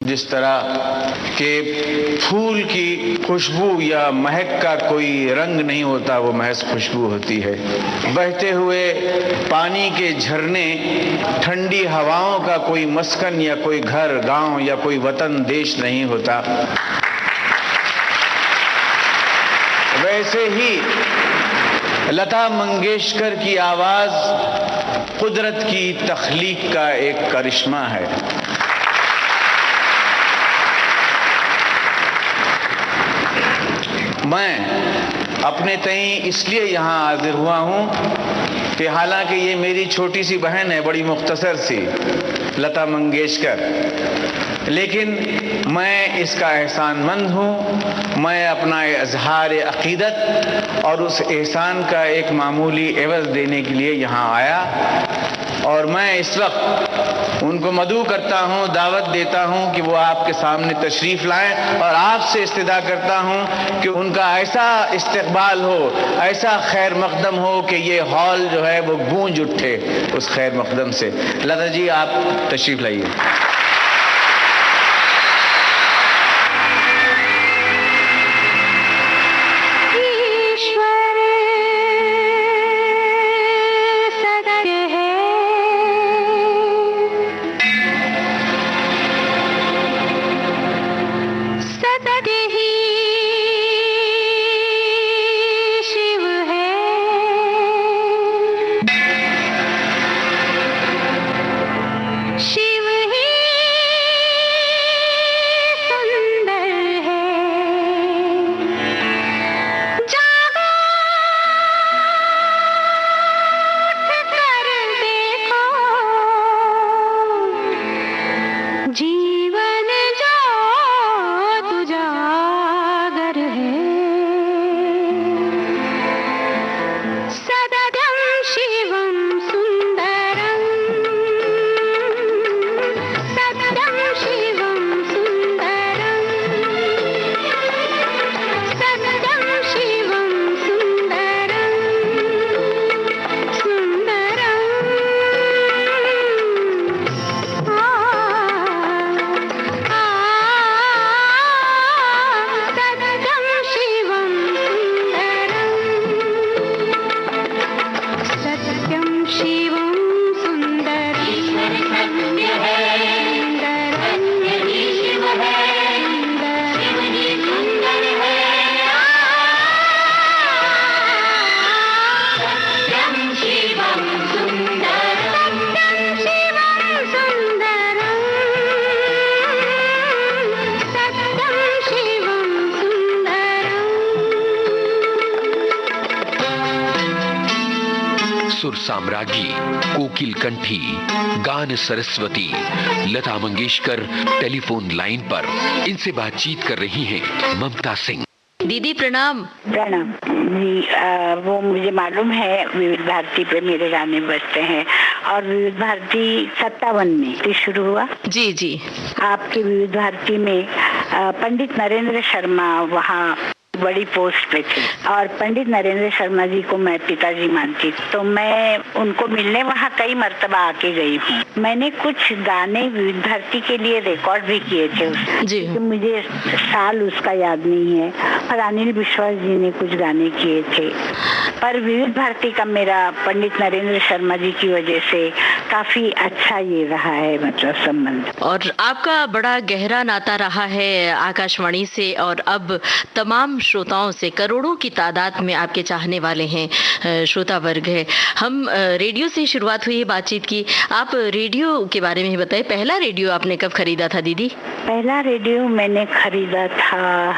जिस तरह के फूल की खुशबू या महक का कोई रंग नहीं होता, वो महज खुशबू होती है। बहते हुए पानी के झरने, ठंडी हवाओं का कोई मस्कन या कोई घर, गांव या कोई वतन, देश नहीं होता। वैसे ही लता मंगेशकर की आवाज कुदरत की तख्लीक का एक करिश्मा है। मैं अपने तई इसलिए यहाँ हाजिर हुआ हूँ कि हालांकि ये मेरी छोटी सी बहन है, बड़ी मुख्तसर सी, लता मंगेशकर, लेकिन मैं इसका एहसानमंद हूँ। मैं अपना इजहार अक़ीदत और उस एहसान का एक मामूली एवज़ देने के लिए यहाँ आया, और मैं इस वक्त उनको मदऊ करता हूँ, दावत देता हूँ कि वो आपके सामने तशरीफ़ लाएं, और आपसे इस्तिदा करता हूँ कि उनका ऐसा इस्तक़बाल हो, ऐसा खैर मक़दम हो कि ये हॉल जो है वो गूंज उठे उस खैर मक़दम से। लता जी, आप तशरीफ़ लाइए। सुर साम्राज्ञी, कोकिल कंठी, गान सरस्वती लता मंगेशकर टेलीफोन लाइन पर। इनसे बातचीत कर रही हैं ममता सिंह। दीदी प्रणाम। प्रणाम जी। वो मुझे मालूम है विविध भारती पे मेरे गाने बजते हैं, और विविध भारती 57 में शुरू हुआ। जी जी। आपके विविध भारती में पंडित नरेंद्र शर्मा वहाँ बड़ी पोस्ट पे थे, और पंडित नरेंद्र शर्मा जी को मैं पिताजी मानती, तो मैं उनको मिलने वहाँ कई मर्तबा आके गई हूँ। मैंने कुछ गाने विविध भारती के लिए रिकॉर्ड भी किए थे जी। मुझे साल उसका याद नहीं है, पर अनिल विश्वास जी ने कुछ गाने किए थे। पर विविध भारती का मेरा पंडित नरेंद्र शर्मा जी की वजह से काफी अच्छा ये रहा है, मतलब संबंध। और आपका बड़ा गहरा नाता रहा है आकाशवाणी से, और अब तमाम श्रोताओं से, करोड़ों की तादाद में आपके चाहने वाले हैं, श्रोता वर्ग है। हम रेडियो से शुरुआत हुई है बातचीत की। आप रेडियो के बारे में ही बताइए, पहला रेडियो आपने कब खरीदा था दीदी? पहला रेडियो मैंने खरीदा था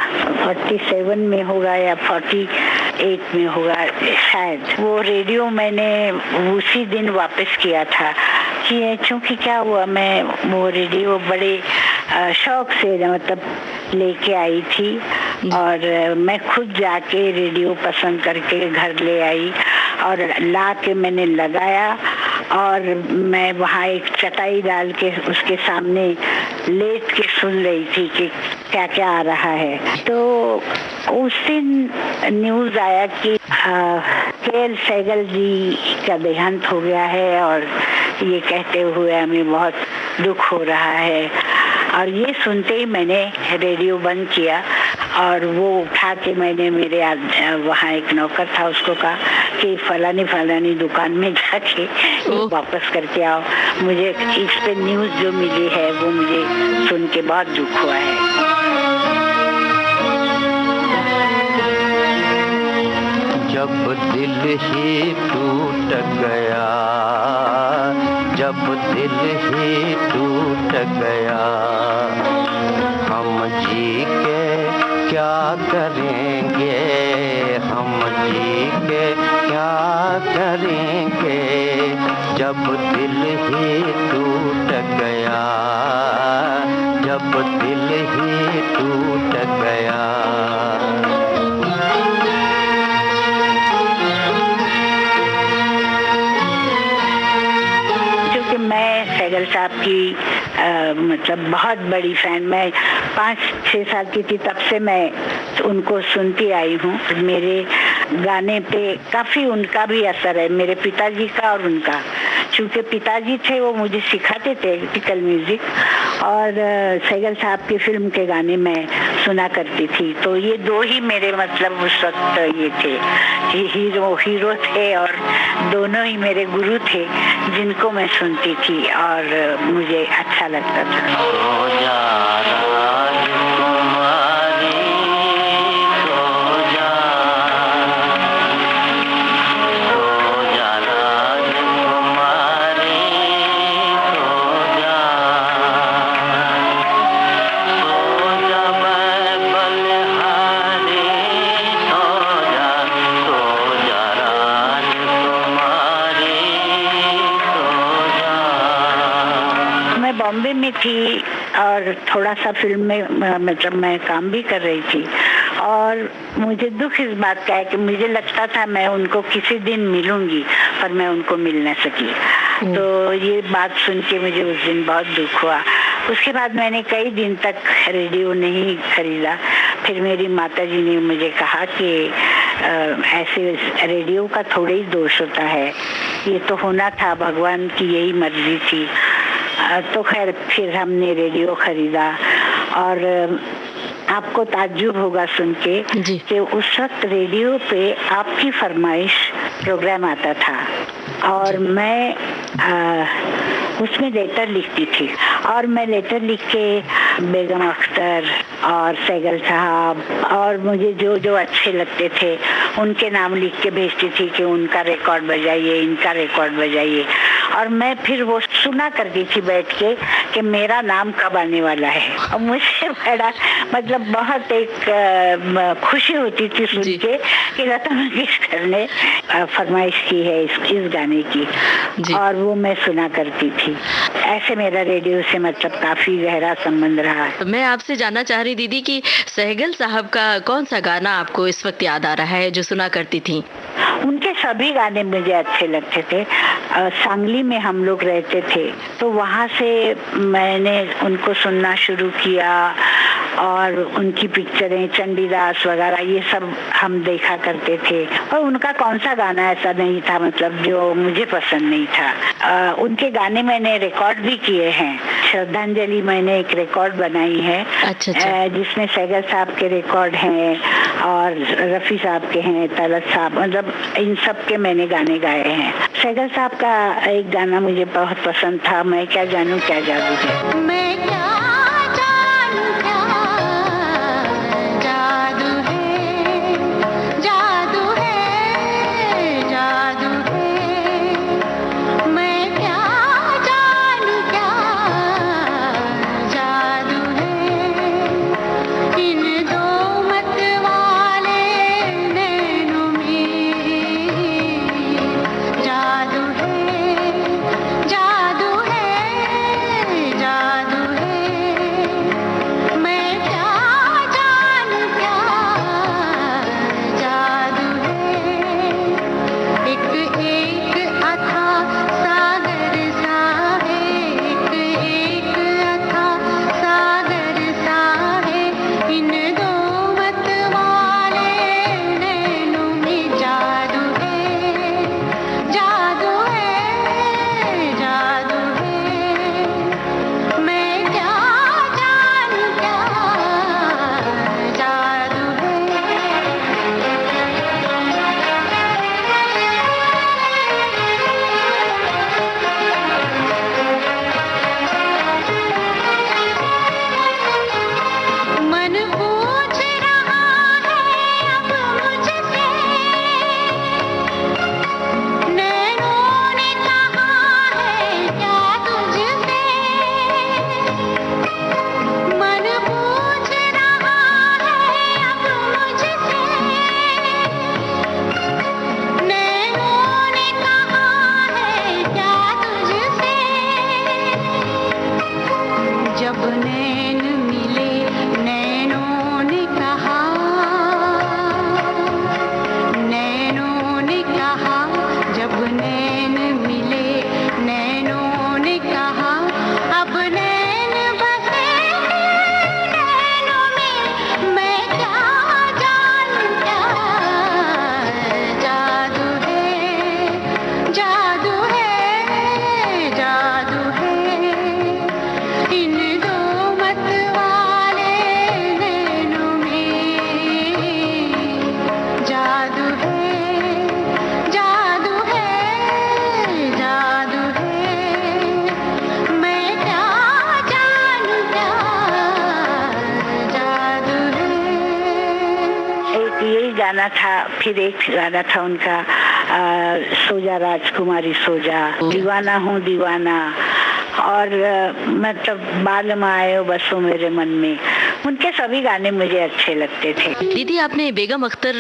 47 में होगा या 48 में होगा शायद। वो रेडियो मैंने उसी दिन वापस किया था कि चूंकि क्या हुआ, मैं वो रेडियो बड़े शौक से मतलब लेके आई थी, और मैं खुद जाके रेडियो पसंद करके घर ले आई और ला के मैंने लगाया, और मैं वहाँ एक चटाई डाल के उसके सामने लेट के सुन रही थी कि क्या क्या आ रहा है। तो उस दिन न्यूज़ आया कि के.एल. सहगल जी का देहांत हो गया है, और ये कहते हुए हमें बहुत दुख हो रहा है। और ये सुनते ही मैंने रेडियो बंद किया और वो उठा के मैंने मेरे वहाँ एक नौकर था, उसको कहा कि फलानी दुकान में जाके वापस करके आओ, मुझे इस पे न्यूज़ जो मिली है वो मुझे सुन के बहुत दुख हुआ है। जब दिल ही टूट गया, जब दिल ही टूट गया, हम जी के क्या करेंगे, हम जी के क्या करेंगे, जब दिल ही टूट गया, जब दिल ही टूट गया। सैगल साहब की मतलब बहुत बड़ी फैन, मैं 5-6 साल की थी तब से मैं उनको सुनती आई हूँ। मेरे गाने पे काफ़ी उनका भी असर है, मेरे पिताजी का और उनका। चूँकि पिताजी थे वो मुझे सिखाते थे क्लासिकल म्यूज़िक, और सैगल साहब की फिल्म के गाने मैं सुना करती थी। तो ये दो ही मेरे मतलब उस वक्त ये थे, हीरो थे, और दोनों ही मेरे गुरु थे जिनको मैं सुनती थी और मुझे अच्छा लगता था। बॉम्बे में थी और थोड़ा सा फिल्म में मतलब मैं काम भी कर रही थी, और मुझे दुख इस बात का है कि मुझे लगता था मैं उनको किसी दिन मिलूंगी, पर मैं उनको मिल न सकी। तो ये बात सुन के मुझे उस दिन बहुत दुख हुआ। उसके बाद मैंने कई दिन तक रेडियो नहीं खरीदा। फिर मेरी माताजी ने मुझे कहा कि ऐसे रेडियो का थोड़ा ही दोष होता है, ये तो होना था, भगवान की यही मर्जी थी। तो खैर फिर हमने रेडियो खरीदा, और आपको ताज्जुब होगा सुन के कि उस वक्त रेडियो पे आपकी फरमाइश प्रोग्राम आता था, और मैं उसमें लेटर लिखती थी, और मैं लेटर लिख के बेगम अख्तर और सैगल साहब और मुझे जो जो अच्छे लगते थे उनके नाम लिख के भेजती थी कि उनका रिकॉर्ड बजाइए, इनका रिकॉर्ड बजाइए। और मैं फिर वो सुना करती थी बैठ के कि मेरा नाम कब आने वाला है, और मुझे बड़ा मतलब बहुत एक खुशी होती थी सुन के कि लता मंगेशकर ने फरमाइश की है इस गाने की, और वो मैं सुना करती थी। ऐसे मेरा रेडियो से मतलब काफी गहरा संबंध रहा है। मैं आपसे जानना चाह रही दीदी कि सहगल साहब का कौन सा गाना आपको इस वक्त याद आ रहा है जो सुना करती थी? उनके सभी गाने मुझे अच्छे लगते थे। सांगली में हम लोग रहते थे, तो वहाँ से मैंने उनको सुनना शुरू किया, और उनकी पिक्चरें चंडीदास वगैरह ये सब हम देखा करते थे। और उनका कौन सा गाना ऐसा नहीं था मतलब जो मुझे पसंद नहीं था। उनके गाने मैंने रिकॉर्ड भी किए हैं। श्रद्धांजलि मैंने एक रिकॉर्ड बनाई है, जिसमें सैगल साहब के रिकॉर्ड हैं और रफी साहब के हैं, तलत साहब, मतलब इन सब के मैंने गाने गाए हैं। सैगल साहब का एक गाना मुझे बहुत पसंद था, मैं क्या जानूं क्या जादू है। मैं क्या जानूं क्या जादू है, जादू है, जादू है। मैं क्या जानूं क्या जादू है, इन दो मत वाले नैनों में जादू है, जादू है, जादू है। गाना था, फिर एक गाना था उनका सोजा राजकुमारी सोजा, दीवाना हूँ दीवाना, और मतलब बाल आयो बसो मेरे मन में। उनके सभी गाने मुझे अच्छे लगते थे। दीदी, आपने बेगम अख्तर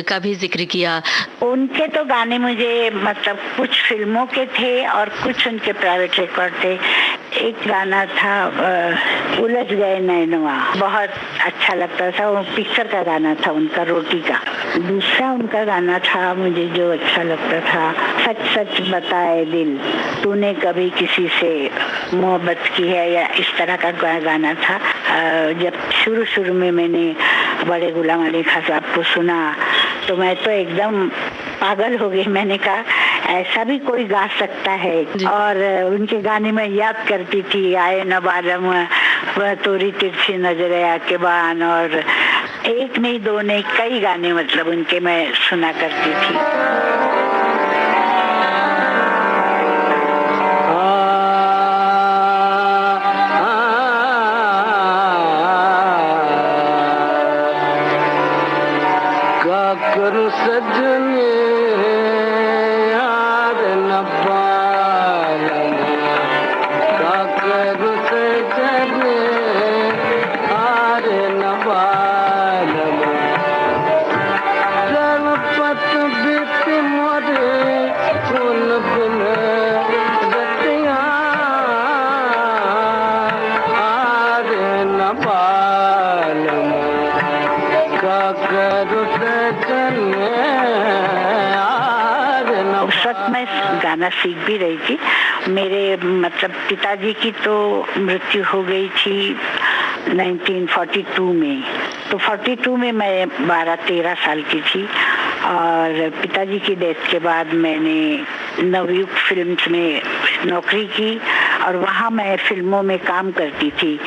का भी जिक्र किया। उनके तो गाने मुझे मतलब कुछ फिल्मों के थे और कुछ उनके प्राइवेट रिकॉर्ड थे। एक गाना था उलझ गए नैनवा, बहुत अच्छा लगता था, वो पिक्चर का गाना था उनका, रोटी का। दूसरा उनका गाना था मुझे जो अच्छा लगता था, सच सच बताए दिल, तूने कभी किसी से मोहब्बत की है, या इस तरह का गाना था। जब शुरू में मैंने बड़े गुलाम अली खां साहब को सुना तो मैं तो एकदम पागल हो गई। मैंने कहा ऐसा भी कोई गा सकता है। और उनके गाने में याद करती थी, आए न बालम वह तोरी तिरछी नजर आके बान, और एक नहीं दो नहीं कई गाने मतलब उनके मैं सुना करती थी। सजने यार न पालन, काकर सजने यार न पालन, जलपत बित मोरे फूल बिन रतिया यार न पालन, काकर उस वक्त मैं गाना सीख भी रही थी। मेरे मतलब पिताजी की तो मृत्यु हो गई थी 1942 में, तो 42 में मैं 12-13 साल की थी। और पिताजी की डेथ के बाद मैंने नवयुग फिल्म्स में नौकरी की और वहाँ मैं फिल्मों में काम करती थी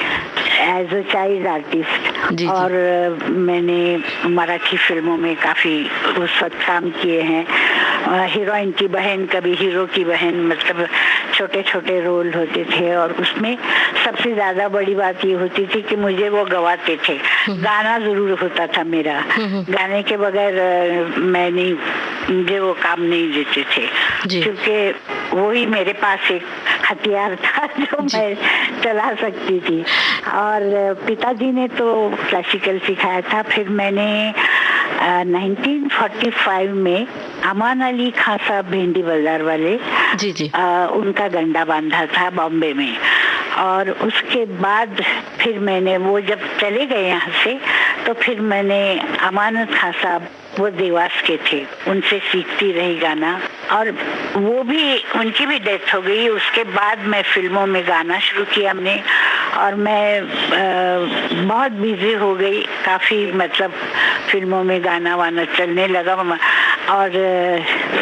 एज अ चाइल्ड आर्टिस्ट। और मैंने मराठी फिल्मों में काफी उस वक्त काम किए हैं। हीरोइन की बहन, कभी हीरो की बहन, मतलब छोटे छोटे रोल होते थे। और उसमें सबसे ज्यादा बड़ी बात ये होती थी कि मुझे वो गवाते थे, गाना जरूर होता था मेरा। गाने के बगैर मैं नहीं, मुझे वो काम नहीं देते थे, क्योंकि वही मेरे पास एक हथियार था जो मैं चला सकती थी। और पिताजी ने तो क्लासिकल सिखाया था। फिर मैंने 1945 में अमान अली खां साहब भिंडी बाजार वाले, उनका गंडा बांधा था बॉम्बे में। और उसके बाद फिर मैंने, वो जब चले गए यहाँ से, तो फिर मैंने अमानत खां साहब, वो देवास के थे, उनसे सीखती रही गाना। और वो भी, उनकी भी डेथ हो गई। उसके बाद मैं फिल्मों में गाना शुरू किया हमने, और मैं बहुत बिजी हो गई, काफी मतलब फिल्मों में गाना वाना चलने लगा। और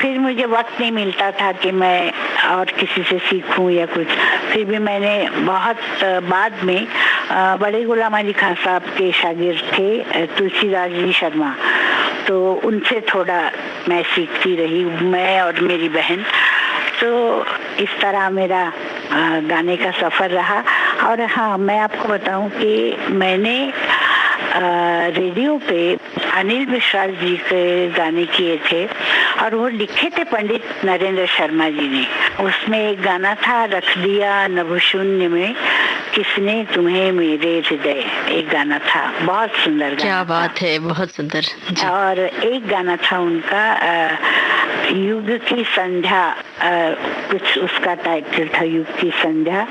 फिर मुझे वक्त नहीं मिलता था कि मैं और किसी से सीखूं या कुछ। फिर भी मैंने बहुत बाद में बड़े गुलाम अली खां साहब के शागिर्द थे तुलसीदास जी शर्मा, तो उनसे थोड़ा मैं सीखती रही, मैं और मेरी बहन। तो इस तरह मेरा गाने का सफर रहा। और हाँ, मैं आपको बताऊं कि मैंने रेडियो पे अनिल विश्वास जी के गाने किए थे, और वो लिखे थे पंडित नरेंद्र शर्मा जी ने। उसमें एक गाना था, रख दिया नभशून्य में किसने तुम्हें मेरे हृदय, एक गाना था, बहुत सुंदर गाना। क्या बात है, बहुत सुंदर। और एक गाना था उनका युग की संध्या, कुछ उसका टाइटल था युग की संध्या,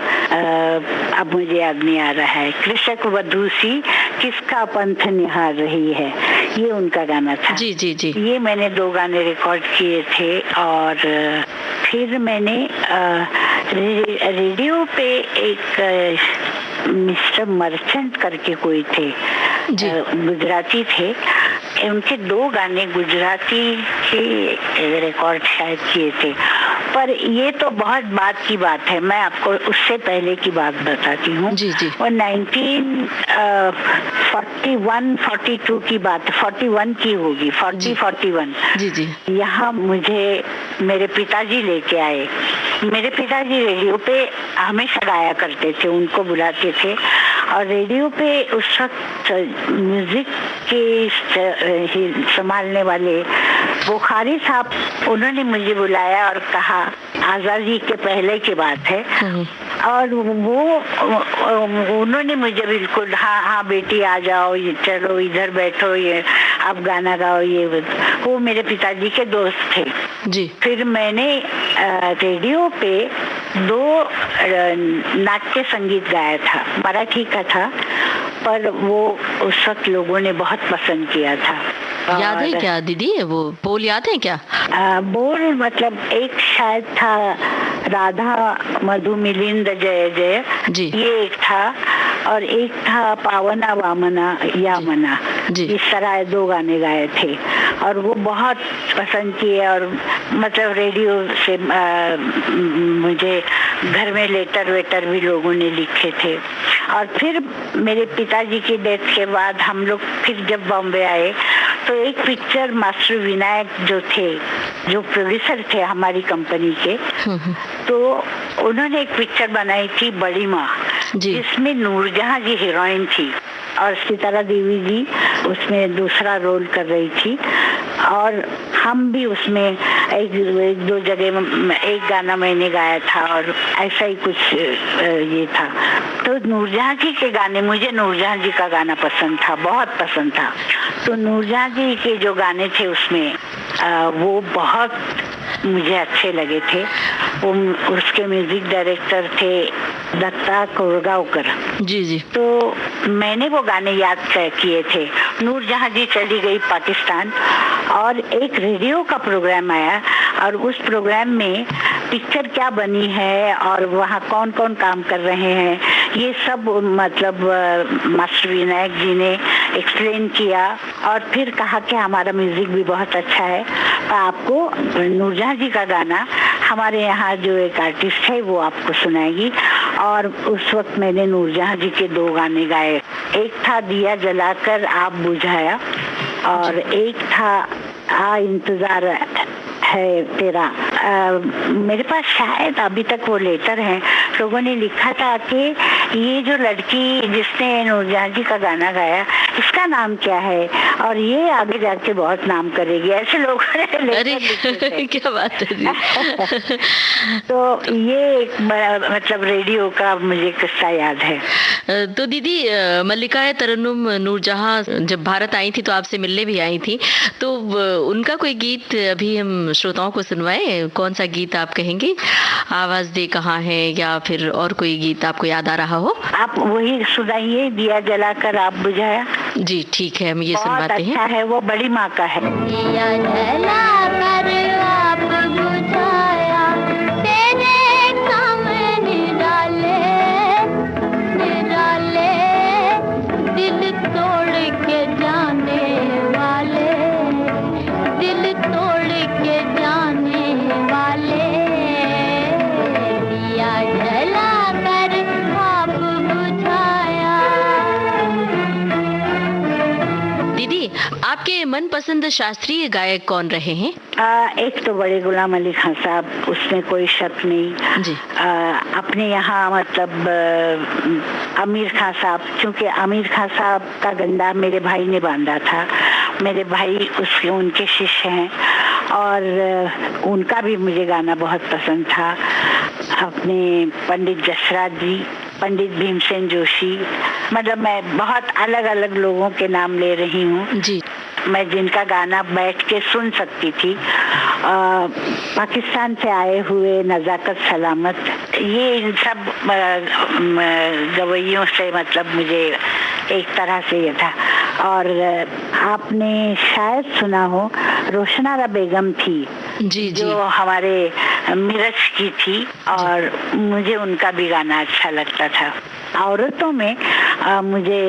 अब मुझे याद नहीं आ रहा है। कृषक वधू सी किसका पंथ निहार रही है, ये उनका गाना था। जी। ये मैंने 2 गाने रिकॉर्ड किए थे। और फिर मैंने रेडियो पे एक मिस्टर मर्चेंट करके कोई थे, गुजराती थे, उनके 2 गाने गुजराती के रिकॉर्ड शायद किए थे। पर ये तो बहुत बाद की बात है, मैं आपको उससे पहले की बात बताती हूँ। वो 1941-42 की बात, 41 की होगी, 41। यहाँ मुझे मेरे पिताजी लेके आए। मेरे पिताजी रेडियो पे हमेशा गाया करते थे, उनको बुलाते थे। और रेडियो पे उस वक्त म्यूजिक के संभालने वाले बुखारी साहब, उन्होंने मुझे बुलाया और कहा, आजादी के पहले की बात है, और वो उन्होंने मुझे बिल्कुल हाँ बेटी आ जाओ, ये चलो इधर बैठो, ये आप गाना गाओ, ये वो मेरे पिताजी के दोस्त थे जी। फिर मैंने रेडियो पे 2 नाट्य संगीत गाया था, मराठी का था, पर वो उस वक्त लोगों ने बहुत पसंद किया था। याद है क्या दीदी, वो बोल याद है क्या? बोल मतलब एक शायद था राधा मधु मिलिंद जय जय जी, ये एक था, और एक था पावना वामना यामना जी। इस तरह 2 गाने गाए थे, और वो बहुत पसंद किए। और मतलब रेडियो से मुझे घर में लेटर वेटर भी लोगों ने लिखे थे। और फिर मेरे पिताजी की डेथ के बाद हम लोग फिर जब बॉम्बे आए तो एक पिक्चर मास्टर विनायक जो थे, जो प्रोड्यूसर थे हमारी कंपनी के, तो उन्होंने एक पिक्चर बनाई थी बड़ी माँ, जिसमें नूरजहां जी हीरोइन थी और सितारा देवी जी उसमें दूसरा रोल कर रही थी, और हम भी उसमें एक 2 जगह एक गाना मैंने गाया था, और ऐसा ही कुछ ये था। तो नूरजहां जी के गाने, मुझे नूरजहां जी का गाना पसंद था, बहुत पसंद था। तो नूरजहां जी के जो गाने थे उसमें वो बहुत मुझे अच्छे लगे थे। वो उसके म्यूजिक डायरेक्टर थे दत्ता कोरगांवकर जी जी। तो मैंने वो गाने याद किए थे। नूरजहां जी चली गई पाकिस्तान, और एक रेडियो का प्रोग्राम आया, और उस प्रोग्राम में पिक्चर क्या बनी है और वहाँ कौन कौन काम कर रहे हैं, ये सब मतलब मास्टर विनायक जी ने एक्सप्लेन किया, और फिर कहा कि हमारा म्यूजिक भी बहुत अच्छा है, आपको नूरजहां जी का गाना हमारे यहाँ जो एक आर्टिस्ट है वो आपको सुनाएगी। और उस वक्त मैंने नूरजहां जी के 2 गाने गाए, एक था दिया जलाकर आप बुझाया, और एक था आ इंतजार है तेरा। मेरे पास शायद अभी तक वो लेटर हैं, लोगों ने लिखा था कि ये जो लड़की जिसने नूरजहां जी का गाना गाया इसका नाम क्या है, और ये आगे जाके बहुत नाम करेगी, ऐसे लोगों ने लेटर लिखे थे। क्या बात है जी। तो ये एक मतलब रेडियो का मुझे किस्सा याद है। तो दीदी मल्लिका तरन्नुम नूरजहां जब भारत आई थी तो आपसे मिलने भी आई थी, तो उनका कोई गीत अभी हम श्रोताओं को सुनवाएं? कौन सा गीत आप कहेंगे? आवाज दे कहाँ है, या फिर और कोई गीत आपको याद आ रहा हो? आप वही सुनाइए, दिया जलाकर आप बुझाया। जी ठीक है, हम ये सुनवाते हैं। अच्छा है, वो बड़ी माँ का है। दिया जलाकर आप बुझाया, तेरे काम निराले निराले, दिल तोड़ के जाने वाले, दिल तोड़ के जाने वाले, दिया जलाकर आप बुझाया। दीदी आपके मनपसंद शास्त्रीय गायक कौन रहे हैं? एक तो बड़े गुलाम अली खान साहब, उसमें कोई शक नहीं जी। अपने यहाँ मतलब आमिर खान साहब, क्योंकि आमिर खान साहब का गंदा मेरे भाई ने बांधा था, मेरे भाई उसके उनके शिष्य हैं, और उनका भी मुझे गाना बहुत पसंद था। अपने पंडित जसराज जी, पंडित भीमसेन जोशी, मतलब मैं बहुत अलग अलग लोगों के नाम ले रही हूँ जी, मैं जिनका गाना बैठ के सुन सकती थी। पाकिस्तान से आए हुए नजाकत सलामत, ये इन सब गवैयों से मतलब मुझे एक तरह से ये था। और आपने शायद सुना हो रोशनारा बेगम थी जी जी, जो हमारे मिरज की थी, और मुझे उनका भी गाना अच्छा लगता था। औरतों में मुझे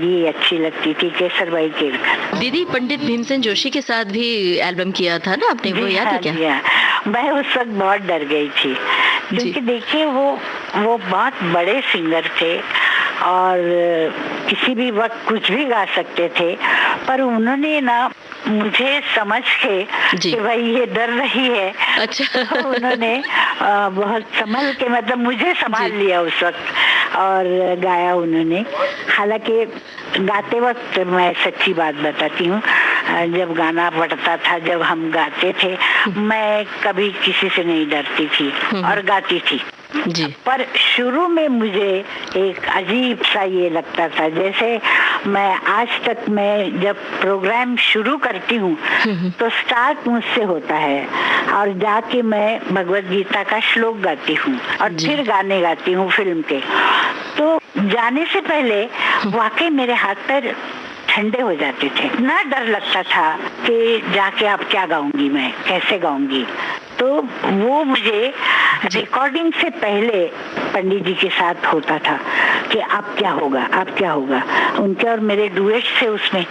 ये अच्छी लगती थी केसरबाई केरकर। दीदी पंडित भीमसेन जोशी के साथ भी एल्बम किया था ना आपने, वो याद है क्या? मैं उस वक्त बहुत डर गई थी, क्योंकि देखिए वो बहुत बड़े सिंगर थे और किसी भी वक्त कुछ भी गा सकते थे, पर उन्होंने ना मुझे समझ के कि भाई ये डर रही है, अच्छा तो उन्होंने बहुत संभल के मतलब मुझे संभाल लिया उस वक्त, और गाया उन्होंने। हालांकि गाते वक्त मैं सच्ची बात बताती हूँ, जब गाना पड़ता था, जब हम गाते थे, मैं कभी किसी से नहीं डरती थी और गाती थी जी। पर शुरू में मुझे एक अजीब सा ये लगता था, जैसे मैं आज तक मैं जब प्रोग्राम शुरू करती हूँ तो स्टार्ट मुझसे होता है और जाके मैं भगवत गीता का श्लोक गाती हूँ और फिर गाने गाती हूँ फिल्म के। तो जाने से पहले वाकई मेरे हाथ पैर ठंडे हो जाते थे, ना डर लगता था कि जाके अब क्या गाऊंगी, मैं कैसे गाऊंगी। तो वो मुझे रिकॉर्डिंग से पहले पंडित जी के साथ होता था कि अब क्या होगा, अब क्या होगा। उनके और मेरे डुएट से उसमें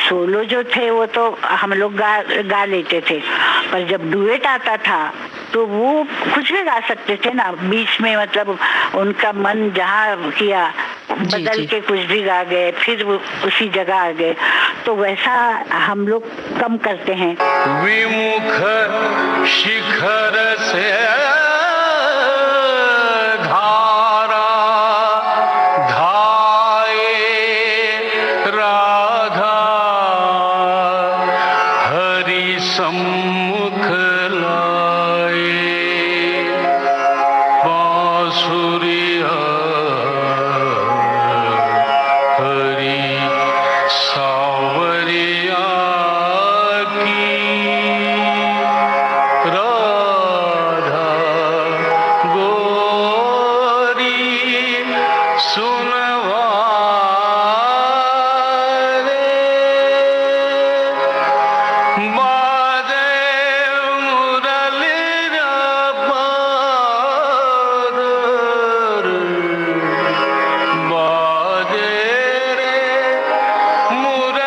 सोलो जो थे वो तो हम लोग गा लेते थे, पर जब डुएट आता था तो वो कुछ भी गा सकते थे ना, बीच में मतलब उनका मन जहाँ किया बदल के कुछ भी गा गए, फिर उसी जगह आ गए। तो वैसा हम लोग कम करते हैं। विमुख शिखर से धारा धाये राधा, हरि सम्मुख लाए बांसुरिया, हरि सावरिया की, राधा गोरी सुनवा रे, बाजे मुरली पार, बाजे रे मुरली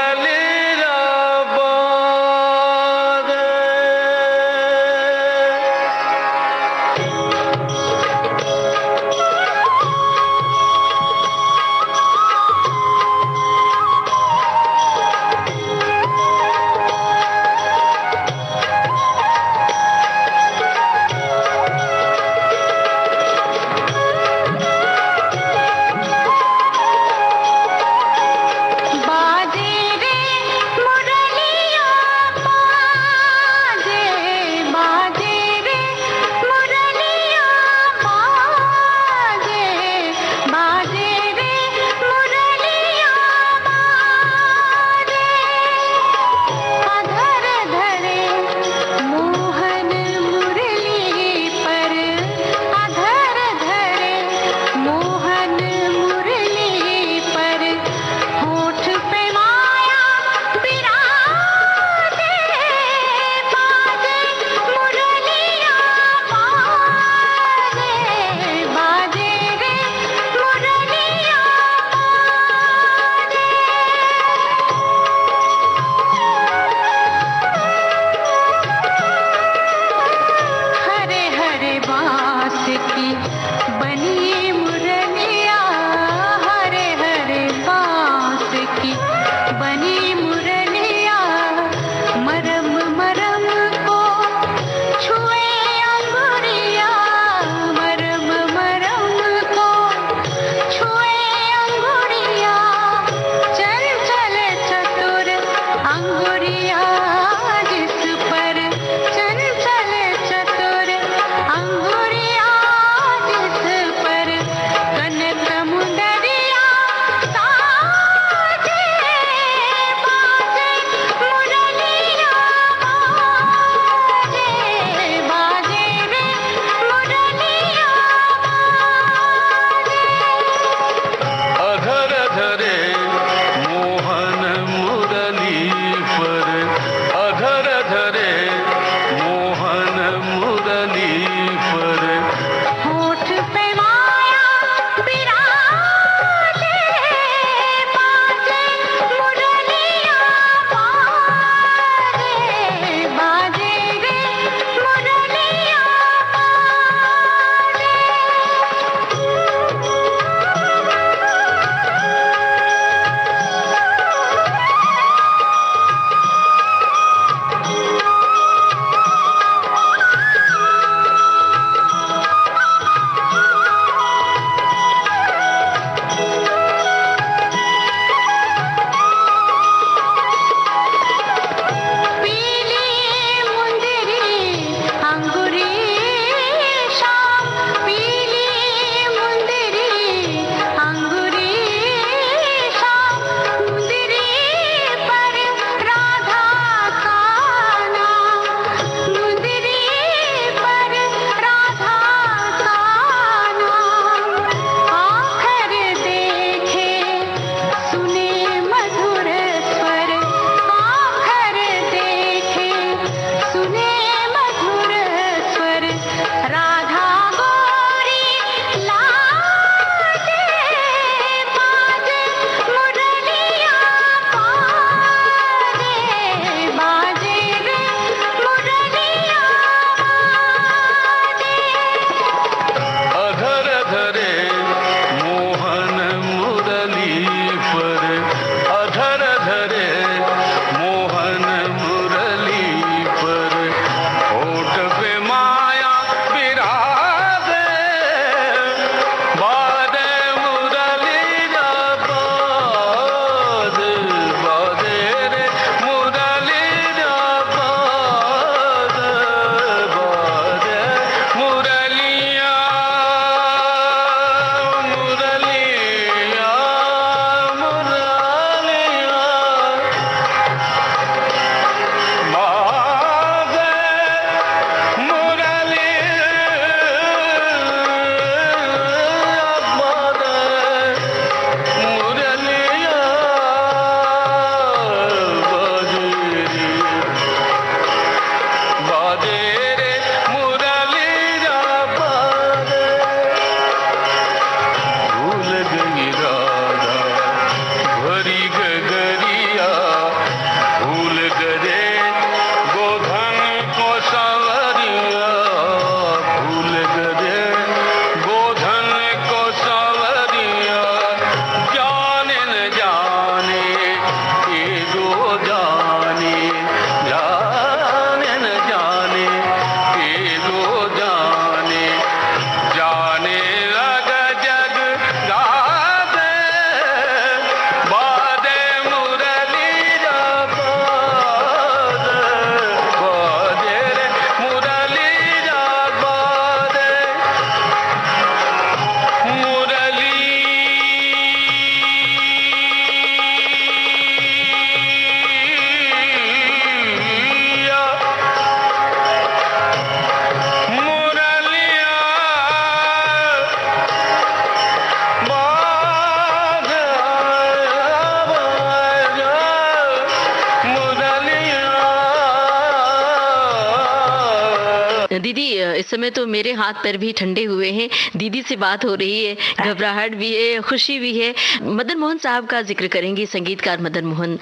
दीदी इस समय तो मेरे हाथ पैर भी ठंडे हुए हैं, दीदी से बात हो रही है, घबराहट भी है, खुशी भी है। मदन मोहन साहब का जिक्र करेंगे, संगीतकार मदन मोहन।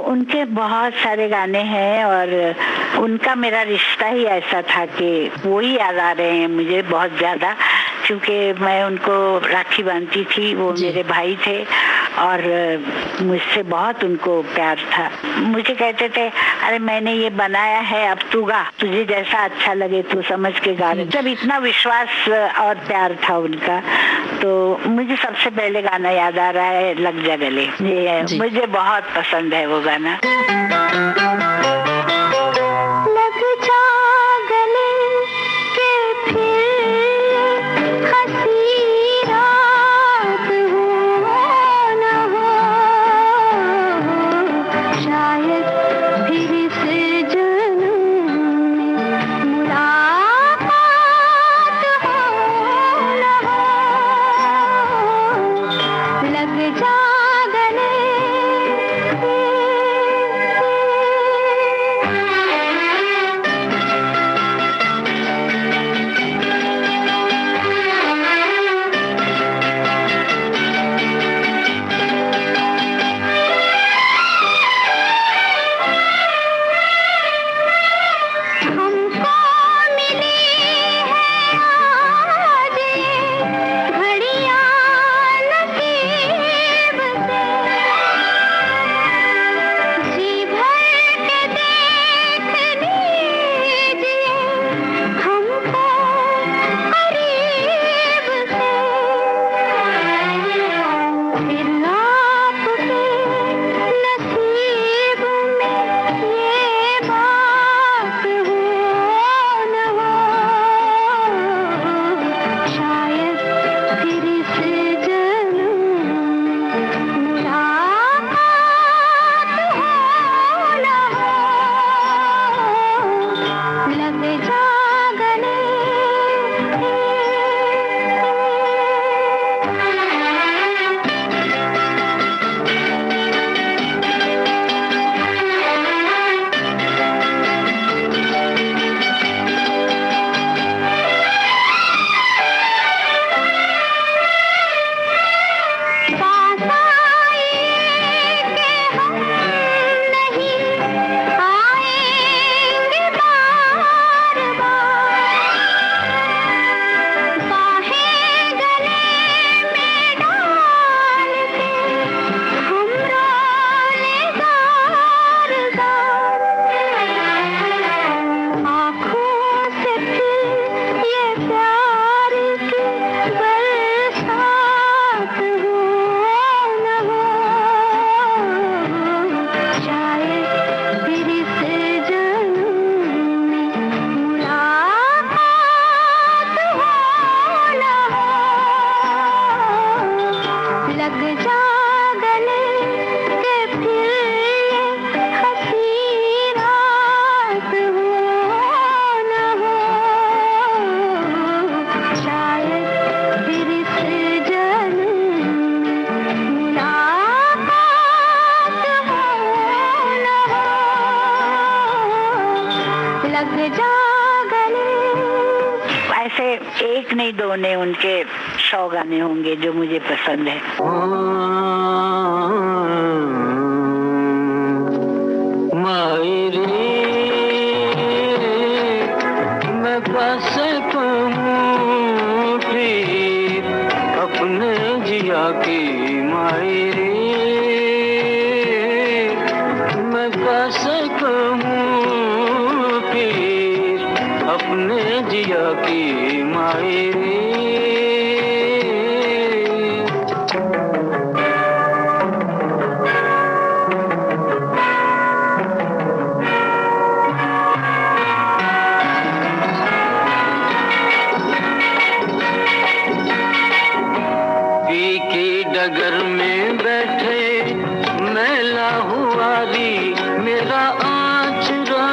उनके बहुत सारे गाने हैं और उनका मेरा रिश्ता ही ऐसा था कि वो ही याद आ रहे हैं मुझे बहुत ज्यादा, क्योंकि मैं उनको राखी बांधती थी, वो मेरे भाई थे और मुझसे बहुत उनको प्यार था। मुझे कहते थे अरे मैंने ये बनाया है, अब तू गा, तुझे जैसा अच्छा लगे तू समझ के गा। जब इतना विश्वास और प्यार था उनका, तो मुझे सबसे पहले गाना याद आ रहा है लग जा गले। ये मुझे बहुत पसंद है वो गाना। लग जा गले के फिर हंसी रात हो न हो, शायद फिर इस जन्म में मुलाकात हो न हो। लग जा गले हमको मिली है आज ये घड़ियां नसीब से, जी भर के देख लीजिए हमको करीब से, फिर आपके नसीब में ये बात हो न हो, शायद फिर इस जन्म में मुलाकात हो न हो। लग जा गले पास आए कि हम नहीं आएंगे बार बार, बाहें गले में डाल के हम रोने ज़ार ज़ार, आँखों से फिर ये प्यार की बरसात हो न हो, शायद फिर इस जन्म में मुलाकात हो न हो। लग जा गले के फिर ये हंसी रात हो न हो, शायद फिर इस जन्म में मुलाकात हो न हो। लग जा गले। ऐसे एक नहीं दो नहीं, उनके 100 गाने होंगे जो मुझे पसंद है। मायरे मैं कैसे कहूँ फिर अपने जिया की, मायरे मैं कैसे कहूँ फिर अपने जिया की, मायरे डगर में बैठे मैला हुआ दी मेरा आँचरा,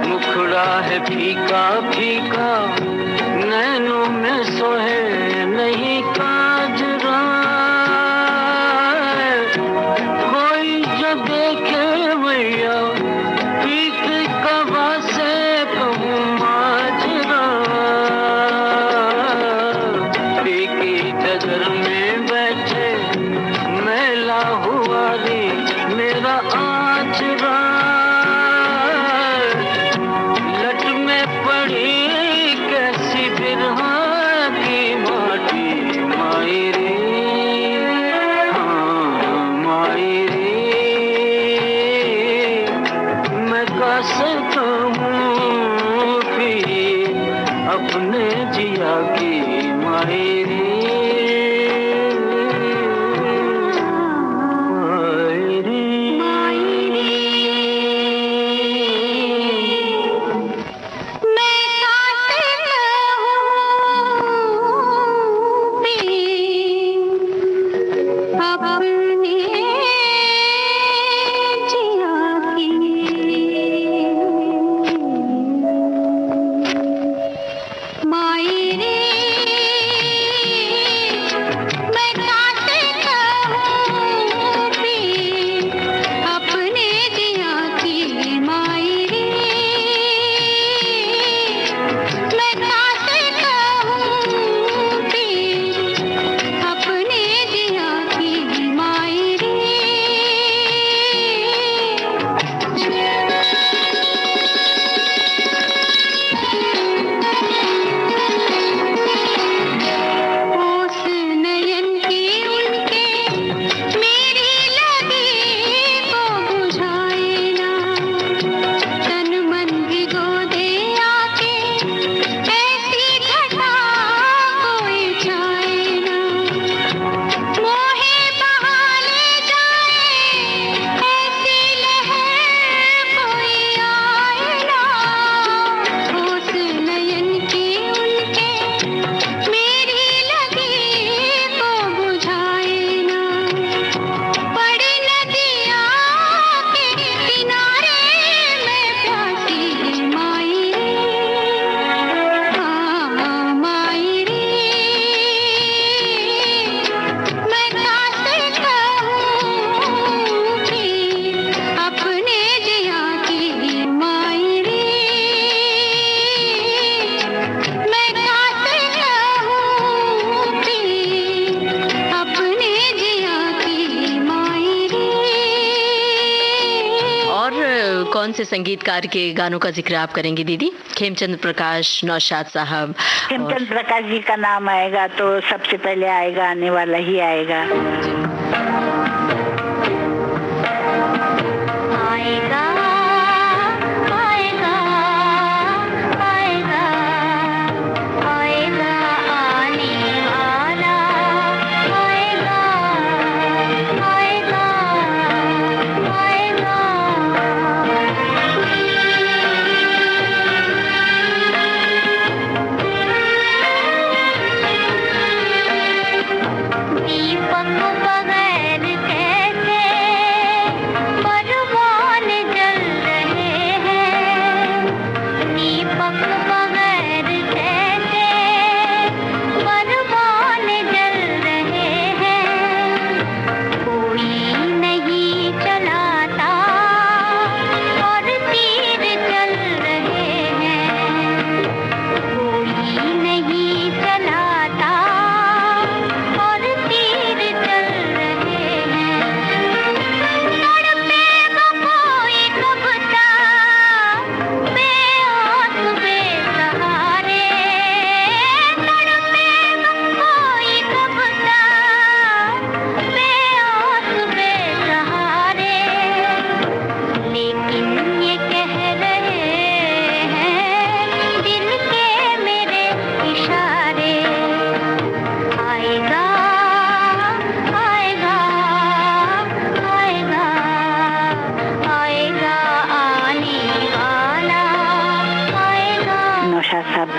मुखड़ा है फीका फीका कौन से संगीतकार के गानों का जिक्र आप करेंगी दीदी? खेमचंद प्रकाश, नौशाद साहब। खेमचंद प्रकाश जी का नाम आएगा तो सबसे पहले आएगा, आने वाला ही आएगा।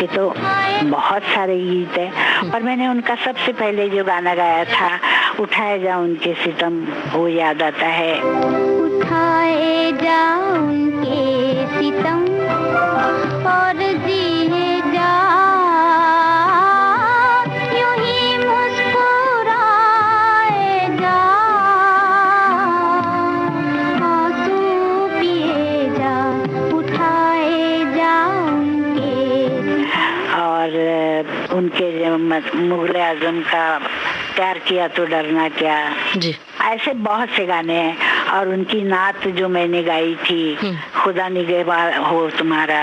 तो बहुत सारे गीत हैं, पर मैंने उनका सबसे पहले जो गाना गाया था, उठाए जा उनके सितम, वो याद आता है। उठाए जा उनके सितम और जिए जा यूं ही मुस्कुराए जा, आंसू पिए जा, उठाए जा उनके। और उनके मुगल आजम का प्यार किया तो डरना क्या जी, ऐसे बहुत से गाने हैं। और उनकी नात जो मैंने गाई थी, खुदा निगहबान हो तुम्हारा।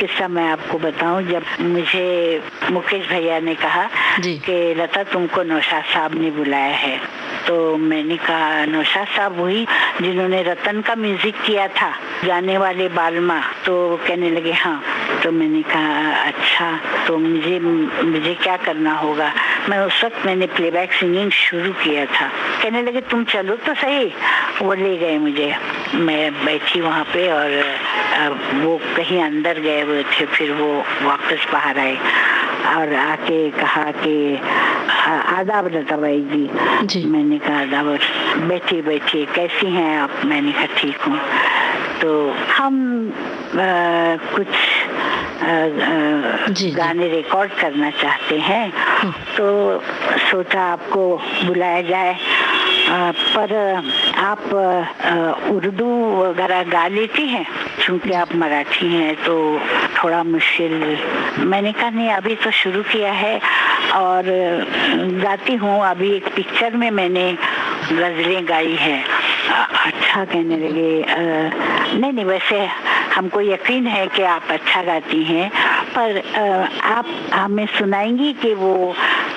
किस्सा मैं आपको बताऊं। जब मुझे मुकेश भैया ने कहा कि लता तुमको नौशाद साहब ने बुलाया है, तो मैंने कहा नौशाद साहब वही जिन्होंने रतन का म्यूजिक किया था, जाने वाले बालमा। तो कहने लगे हाँ। तो मैंने कहा अच्छा, तो मुझे क्या करना होगा। मैं उस वक्त मैंने प्लेबैक सिंगिंग शुरू किया था। कहने लगे तुम चलो तो सही। वो ले गए मुझे, मैं बैठी वहाँ पे और वो कहीं अंदर गए हुए थे, फिर वो वापस बाहर आए और आके कहा कि आदाब लता बाई जी। मैंने कहा आदाब, बैठिए कैसी हैं आप। मैंने कहा ठीक हूँ। तो हम कुछ गाने रिकॉर्ड करना चाहते हैं, तो सोचा आपको बुलाया जाए, पर आप उर्दू वगैरह गा लेती हैं, क्योंकि आप मराठी हैं तो थोड़ा मुश्किल। मैंने कहा नहीं, अभी तो शुरू किया है और गाती हूँ। अभी एक पिक्चर में मैंने गजलें गाई है। अच्छा, कहने लगे नहीं वैसे हमको यकीन है कि आप अच्छा गाती हैं, पर आप हमें सुनाएंगी कि वो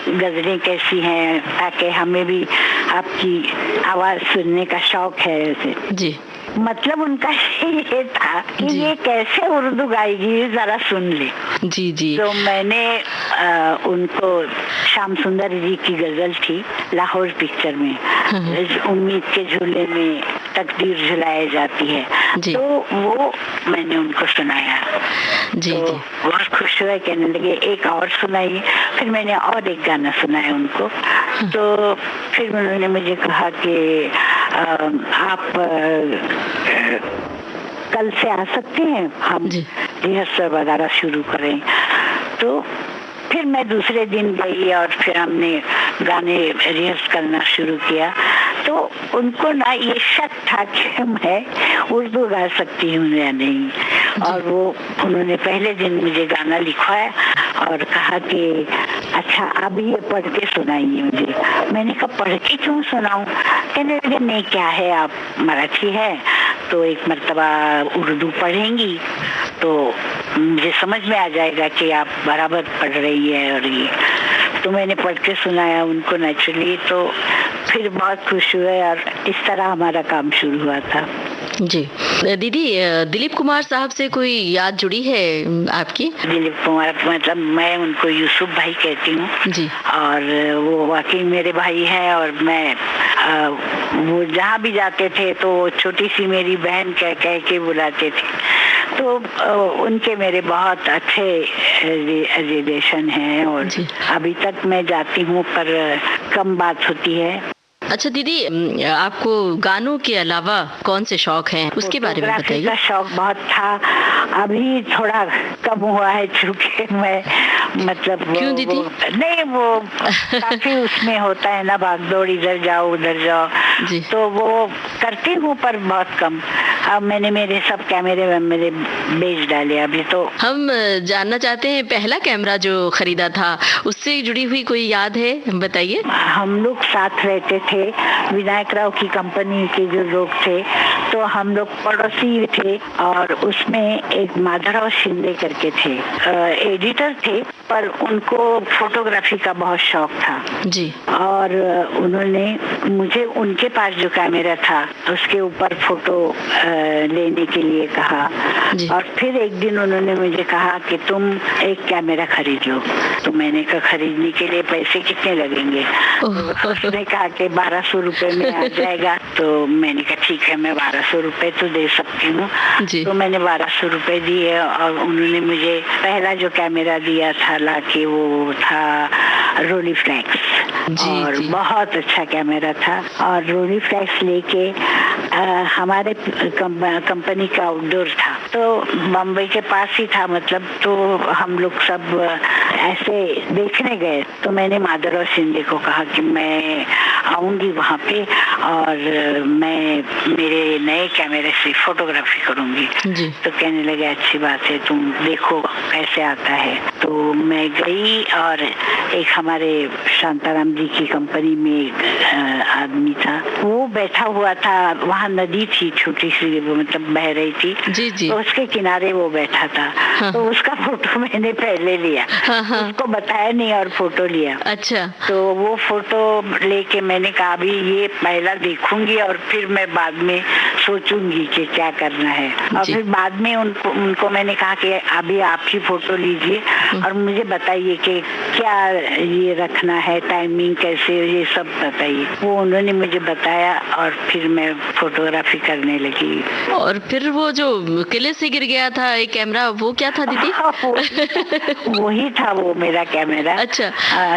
गजलें कैसी हैं, ताकि हमें भी आपकी आवाज सुनने का शौक है। जी, मतलब उनका ये था कि ये कैसे उर्दू गाएगी, जरा सुन ले। जी। तो मैंने उनको श्याम सुंदर जी की गजल थी लाहौर पिक्चर में, उम्मीद के झूले में तकदीर झुलाई जाती है, तो वो मैंने उनको सुनाया। तो बहुत खुश हुए, कहने लगे एक और सुनाइए। फिर मैंने और एक गाना सुनाया उनको। तो फिर उन्होंने मुझे कहा कि आप कल से आ सकते हैं, हम रिहर्सल वगैरह शुरू करें। तो फिर मैं दूसरे दिन गई और फिर हमने गाने रिहर्स करना शुरू किया। तो उनको ना ये शक था कि मैं उर्दू गा सकती हूँ या नहीं, और वो उन्होंने पहले दिन मुझे गाना लिखवाया और कहा कि अच्छा आप ये पढ़ के सुनाइए मुझे। मैंने कहा पढ़ के क्यों सुनाऊं। कहने लगे नहीं, क्या है आप मराठी है तो एक मर्तबा उर्दू पढ़ेंगी तो मुझे समझ में आ जाएगा कि आप बराबर पढ़ रही है। और ये तो मैंने पढ़ के सुनाया उनको नेचुरली, तो फिर बहुत खुश हुए और इस तरह हमारा काम शुरू हुआ था। जी दीदी, दिलीप कुमार साहब से कोई याद जुड़ी है आपकी? दिलीप कुमार मतलब मैं उनको यूसुफ भाई कहती हूँ जी, और वो वाकई मेरे भाई हैं। और मैं वो जहाँ भी जाते थे तो छोटी सी मेरी बहन कह के बुलाते थे। तो उनके मेरे बहुत अच्छे रिलेशन हैं और अभी तक मैं जाती हूँ पर कम बात होती है। अच्छा दीदी, आपको गानों के अलावा कौन से शौक हैं, उसके बारे में बताइए। का शौक बहुत था, अभी थोड़ा कम हुआ है क्योंकि मैं मतलब क्यों दीदी? नहीं, वो काफी उसमें होता है ना भागदौड़, इधर जाओ उधर जाओ जी। तो वो करती हूँ पर बहुत कम। अब मैंने मेरे सब कैमरे में मेरे बेच डाले। अभी तो हम जानना चाहते हैं पहला कैमरा जो खरीदा था उससे जुड़ी हुई कोई याद है, बताइए। हम लोग साथ रहते थे, विनायक राव की कंपनी के जो लोग थे, तो हम लोग पड़ोसी थे। और उसमें एक माधवराव शिंदे करके थे, एडिटर थे, पर उनको फोटोग्राफी का बहुत शौक था जी। और उन्होंने मुझे उनके पास जो कैमरा था उसके ऊपर फोटो लेने के लिए कहा जी। और फिर एक दिन उन्होंने मुझे कहा कि तुम एक कैमरा खरीद लो। तो मैंने कहा खरीदने के लिए पैसे कितने लगेंगे? उसने कहा कि 1200 रुपए में आ जाएगा। तो मैंने कहा ठीक है, मैं 1200 रुपए तो दे सकती हूँ। तो मैंने 1200 रुपए दिए और उन्होंने मुझे पहला जो कैमरा दिया था लाके, वो था रोलीफ्लेक्स और बहुत अच्छा कैमरा था। और रोलीफ्लेक्स लेके हमारे कंपनी का आउटडोर था, तो बम्बई के पास ही था मतलब। तो हम लोग सब ऐसे देखने गए। तो मैंने माधवराव शिंदे को कहा कि मैं आऊंगी वहाँ पे और मैं मेरे नए कैमरे से फोटोग्राफी करूंगी जी। तो कहने लगे अच्छी बात है, तुम देखो कैसे आता है। तो मैं गई और एक हमारे शांताराम जी की कंपनी में एक आदमी था, वो बैठा हुआ था, वहाँ नदी थी छोटी सी, मतलब बह रही थी जी जी। तो उसके किनारे वो बैठा था। हाँ। तो उसका फोटो मैंने पहले लिया, हाँ हाँ। उसको बताया नहीं और फोटो लिया। अच्छा। तो वो फोटो लेके मैंने कहा अभी ये पहला देखूंगी और फिर मैं बाद में सोचूंगी कि क्या करना है। और फिर बाद में उनको मैंने कहा कि अभी आप ही फोटो लीजिए और मुझे बताइए कि क्या ये रखना है, टाइमिंग कैसे, ये सब बताइए। वो उन्होंने मुझे बताया और फिर मैं फोटोग्राफी करने लगी। और फिर वो जो किले से गिर गया था एक कैमरा, वो क्या था दीदी? वही था वो मेरा कैमरा। अच्छा।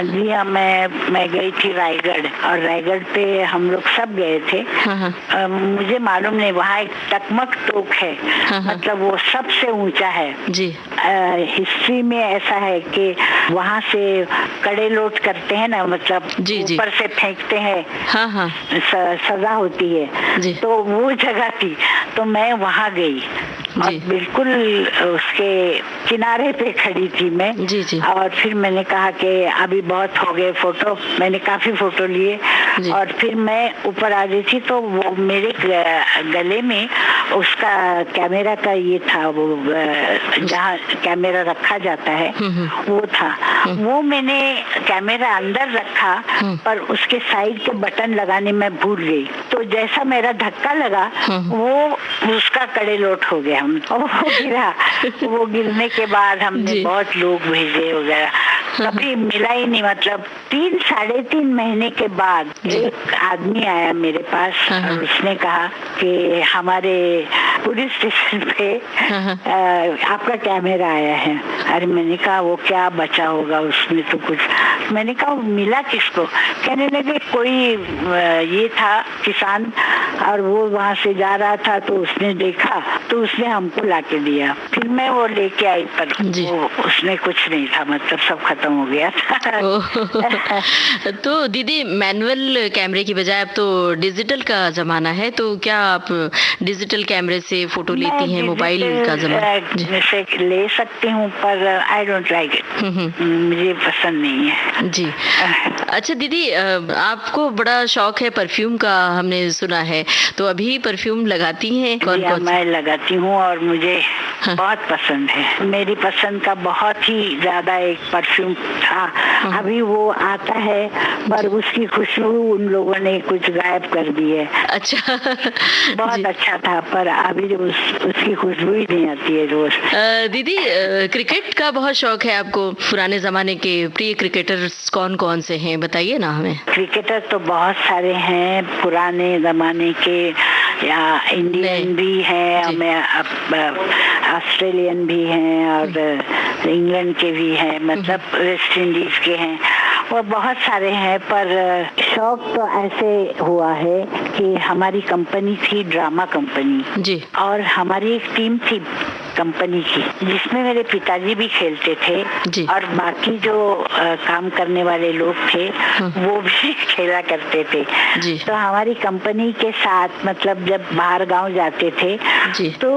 जी हाँ, मैं गई थी रायगढ़ और रायगढ़ पे हम लोग सब गए थे। हाँ। मुझे मालूम नहीं, वहाँ एक टकमक तोप है। हाँ। मतलब वो सबसे ऊंचा है जी। हिस्ट्री में ऐसा है कि वहाँ से कड़े लोट करते हैं ना, मतलब ऊपर से फेंकते हैं। हाँ हाँ। सजा होती है जी। तो वो जगह थी, तो मैं वहाँ गई और बिल्कुल उसके किनारे पे खड़ी थी मैं। जी जी। और फिर मैंने कहा कि अभी बहुत हो गए फोटो, मैंने काफी फोटो लिए और फिर मैं ऊपर आ गई थी। तो वो मेरे गले में उसका कैमरा का ये था, वो जहाँ कैमरा रखा जाता है वो था। वो मैंने कैमरा अंदर रखा पर उसके साइड के बटन लगाने में भूल गई। तो जैसा मेरा धक्का लगा वो उसका कड़े लोट हो गया और वो गिरा। वो गिरने के बाद हमने बहुत लोग भेजे वगैरह, कभी मिला ही नहीं। मतलब 3-3.5 महीने के बाद एक आदमी आया मेरे पास और उसने कहा कि हमारे पुलिस स्टेशन पे आपका कैमरा आया है। अरे मैंने कहा वो क्या बचा होगा उसमें, तो कुछ। मैंने कहा मिला किसको? कहने लगे कोई ये था किसान और वो वहाँ से जा रहा था तो उसने देखा तो उसने हमको लाके दिया। फिर मैं वो लेके आई पर वो उसमें कुछ नहीं था, मतलब सब खत्म हो गया था। तो दीदी मैनुअल कैमरे की बजाय अब तो डिजिटल का जमाना है, तो क्या आप डिजिटल कैमरे से फोटो लेती हैं? मोबाइल का जमाना से ले सकती हूँ पर आई डोंट लाइक इट, मुझे पसंद नहीं है जी। अच्छा दीदी, आपको बड़ा शौक है परफ्यूम का, हमने सुना है, तो अभी परफ्यूम लगाती हैं? कौन? मैं लगाती हूँ और मुझे बहुत पसंद है। मेरी पसंद का बहुत ही ज्यादा एक परफ्यूम था, अभी वो आता है पर उसकी खुशबू उन लोगों ने कुछ गायब कर दी है। अच्छा। बहुत अच्छा था पर अभी उसकी खुशबू ही नहीं आती है रोज। दीदी, क्रिकेट का बहुत शौक है आपको, पुराने जमाने के प्रिय क्रिकेटर्स कौन कौन से हैं, बताइए ना हमें। क्रिकेटर तो बहुत सारे हैं पुराने जमाने के, या इंडियन भी है, ऑस्ट्रेलियन भी हैं और इंग्लैंड के भी हैं, मतलब वेस्ट इंडीज के हैं, और बहुत सारे हैं। पर शौक तो ऐसे हुआ है कि हमारी कंपनी थी ड्रामा कंपनी जी, और हमारी एक टीम थी कंपनी की जिसमें मेरे पिताजी भी खेलते थे जी। और बाकी जो काम करने वाले लोग थे वो भी खेला करते थे जी। तो हमारी कंपनी के साथ मतलब जब बाहर गांव जाते थे जी। तो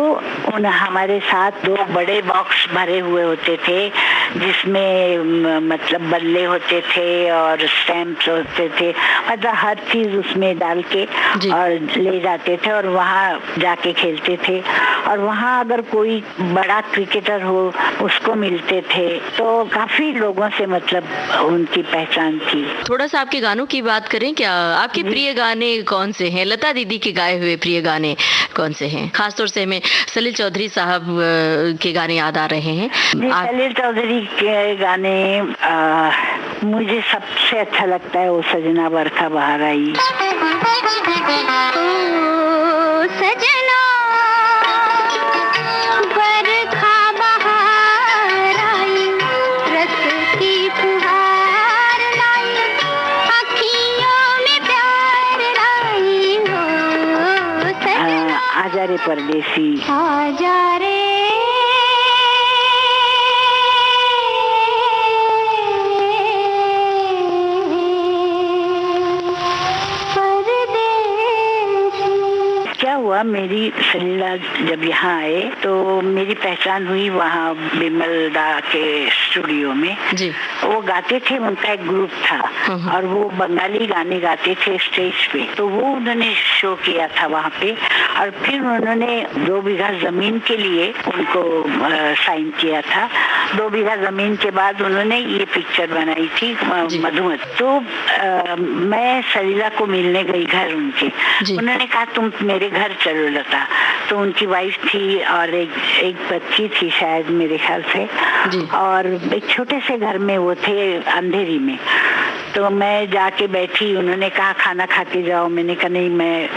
हमारे साथ 2 बड़े बॉक्स भरे हुए होते थे जिसमें मतलब बल्ले होते थे और स्टैम्प्स होते थे, मतलब हर चीज उसमें डाल के और ले जाते थे और वहाँ जाके खेलते थे। और वहाँ अगर कोई बड़ा क्रिकेटर हो उसको मिलते थे तो काफी लोगों से मतलब उनकी पहचान थी। थोड़ा सा आपके गानों की बात करें क्या? आपके प्रिय गाने कौन से हैं? लता दीदी के गाए हुए प्रिय गाने कौन से हैं? खासतौर से हमें सलील चौधरी साहब के गाने याद आ रहे हैं। सलील चौधरी के गाने मुझे सबसे अच्छा लगता है वो सजना बरखा बहार आई। सजना बरखा बहार आई, रस की फुहार लाई, अखियों में प्यार लाई हो सजना। आजा रे परदेसी, आजा रे मेरी सलीला जब यहाँ आए तो मेरी पहचान हुई वहाँ बिमल दा के स्टूडियो में जी। वो गाते थे, उनका एक ग्रुप था और वो बंगाली गाने गाते थे स्टेज पे, तो वो उन्होंने शो किया था वहाँ पे। और फिर उन्होंने 2 बीघा जमीन के लिए उनको साइन किया था। 2 बीघा जमीन के बाद उन्होंने ये पिक्चर बनाई थी मधुमती। तो मैं सलीला को मिलने गई घर उनके, उन्होंने कहा तुम मेरे घर चलो लता। तो उनकी वाइफ थी और एक बच्ची थी शायद मेरे ख्याल से, और एक छोटे से घर में वो थे अंधेरी में। तो मैं जाके बैठी, उन्होंने कहा खाना खा के जाओ। मैंने कहा नहीं मैं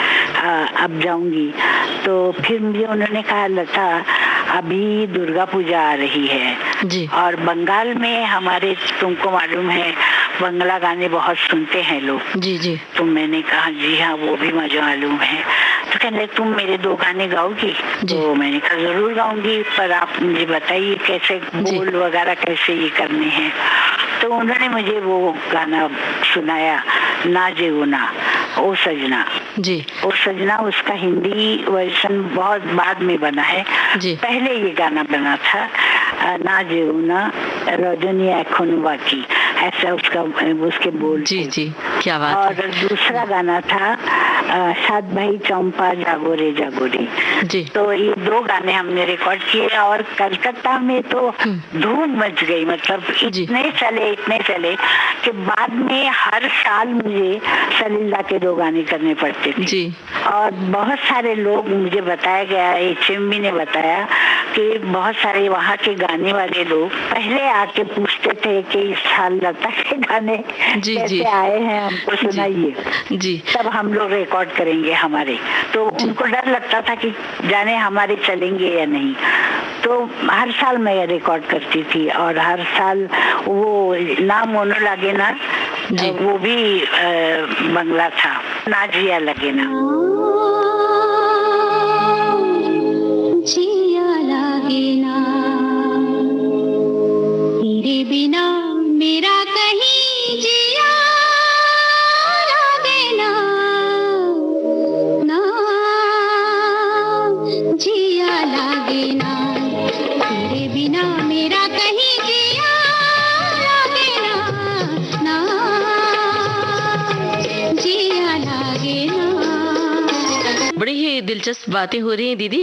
अब जाऊंगी। तो फिर मुझे उन्होंने कहा लता अभी दुर्गा पूजा आ रही है जी। और बंगाल में हमारे, तुमको मालूम है बंगला गाने बहुत सुनते हैं लोग। जी जी। तो मैंने कहा जी हाँ वो भी मुझे मालूम है। तो कहने तुम मेरे 2 गाने गाओगी? तो मैंने कहा जरूर गाऊंगी, पर आप मुझे बताइए कैसे बोल वगैरह कैसे ये करने हैं। तो उन्होंने मुझे वो गाना सुनाया, ना जेऊना ओ सजना जी। ओ सजना, उसका हिंदी वर्जन बहुत बाद में बना है जी। पहले ये गाना बना था ना जेऊना रजनी एखोनो बाकी, ऐसा उसके बोल जी जी। क्या बात और है। दूसरा गाना था सात भाई चंपा जागो रे जी। तो ये 2 गाने हमने रिकॉर्ड किए और कलकत्ता में तो धूम मच गई। मतलब इतने चले कि बाद में हर साल मुझे सलीला के 2 गाने करने पड़ते थे जी। और बहुत सारे लोग, मुझे बताया गया, HMV ने बताया कि बहुत सारे वहाँ के गाने वाले लोग पहले आके पूछते थे कि इस साल लता के गाने कैसे आए हैं, हमको सुनाइए जी। तब हम लोग रिकॉर्ड करेंगे हमारे। तो उनको डर लगता था कि जाने हमारे चलेंगे या नहीं। तो हर साल मैं रिकॉर्ड करती थी और हर साल वो ना मोनो लागे ना, वो भी बंगला था, ना जिया लगे ना। जिया लागे ना तेरे बिना मेरा कहीं जिया लागे ना, ना जिया लागे ना तेरे बिना मेरा कहीं जिया लागे ना, ना जिया लागे ना। बड़ी ही दिलचस्प बातें हो रही हैं दीदी।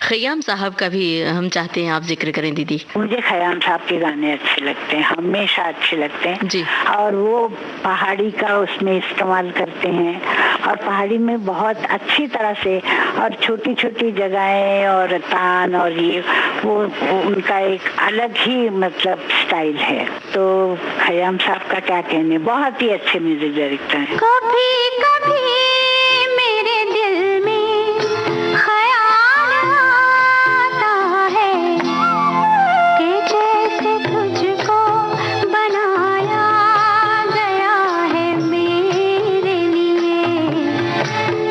खयाम साहब का भी हम चाहते हैं आप जिक्र करें दीदी। मुझे खयाम साहब के गाने अच्छे लगते हैं, हमेशा अच्छे लगते हैं जी। और वो पहाड़ी का उसमें इस्तेमाल करते हैं और पहाड़ी में बहुत अच्छी तरह से, और छोटी छोटी जगहें और तान और ये वो उनका एक अलग ही मतलब स्टाइल है। तो खयाम साहब का क्या कहने, बहुत ही अच्छे म्यूजिक डायरेक्टर हैं। कभी कभी मेरे दिल में ख्याल आता है कि जैसे तुझको बनाया गया है मेरे लिए,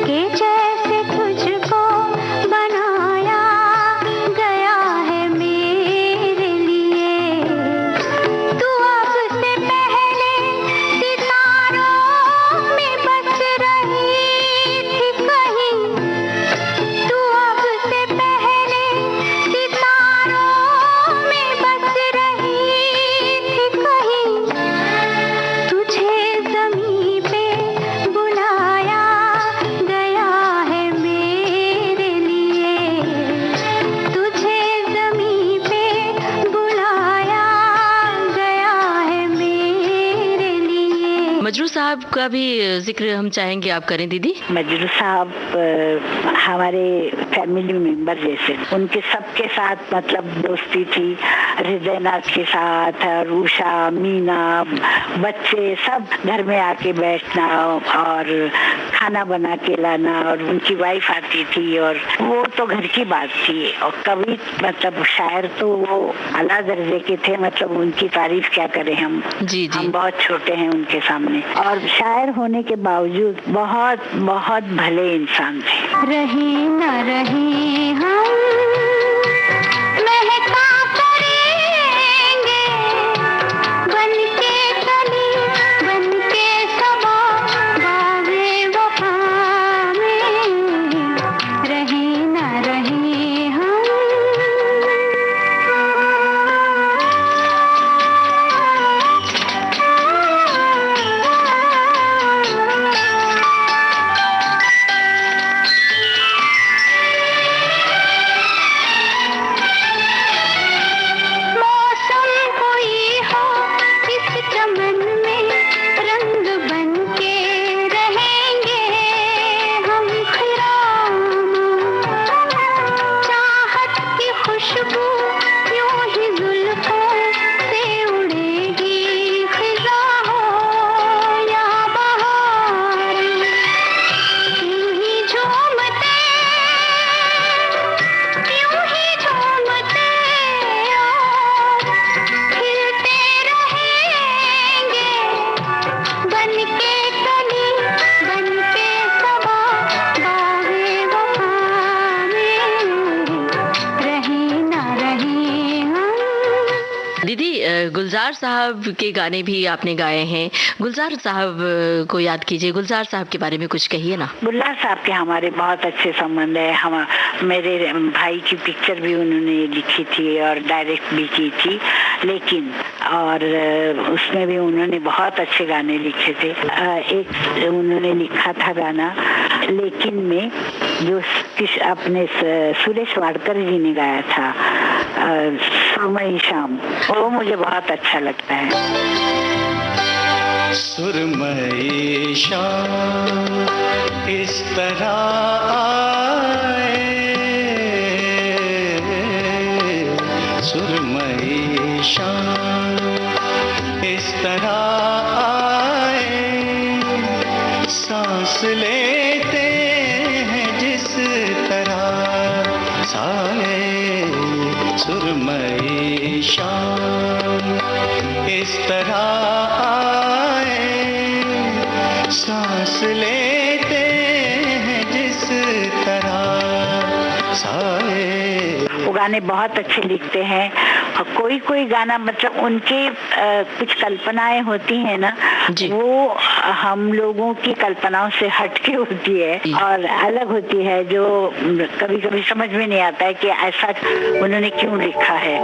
कि जैसे तुझको बनाया गया है मेरे लिए। तू अब से पहले सितारों में बस रही थी कहीं, तू अब से पहले सितारों में बस रही थी कहीं। तुझे ज़मीं पे बुलाया गया है मेरे लिए, तुझे ज़मीं पे बुलाया गया है मेरे लिए। मजरू साहब का भी जिक्र हम चाहेंगे आप करें दीदी। मजरू साहब हमारे फैमिली मेंबर जैसे, उनके सबके साथ मतलब दोस्ती थी। हृदयनाथ के साथ, रूषा, मीना, बच्चे सब घर में आके बैठना और खाना बना के लाना, और उनकी वाइफ आती थी और वो तो घर की बात थी। और कवि मतलब शायर तो वो आला दर्जे के थे, मतलब उनकी तारीफ क्या करें हम जी। हम बहुत छोटे हैं उनके सामने। और शायर होने के बावजूद बहुत बहुत भले इंसान थे। रहे न रहे हम महका करेंगे, बनके कली बनके सबा बागे वफा में। रहे न रहे हम गुलजार साहब के गाने भी आपने गाए हैं। गुलजार साहब को याद कीजिए, गुलजार साहब के बारे में कुछ कहिए ना। गुलजार साहब के हमारे बहुत अच्छे संबंध है। हम मेरे भाई की पिक्चर भी उन्होंने लिखी थी और डायरेक्ट भी की थी, लेकिन और उसमें भी उन्होंने बहुत अच्छे गाने लिखे थे। एक उन्होंने लिखा था गाना लेकिन में, जो अपने सुरेश वाडकर जी ने गाया था, सुरमई शाम, वो मुझे बहुत अच्छा लगता है। सुरमई शाम इस तरह आए, सुरमई शाम इस तरह आए, सांस लेते हैं जिस तरह साए, सुरमई शाम इस तरह आए, सांस लेते हैं जिस तरह साए। वो गाने बहुत अच्छे लिखते हैं। और कोई कोई गाना मतलब उनके कुछ कल्पनाएं होती हैं ना, वो हम लोगों की कल्पनाओं से हटके होती है और अलग होती है, जो कभी कभी समझ में नहीं आता है कि ऐसा उन्होंने क्यों लिखा है।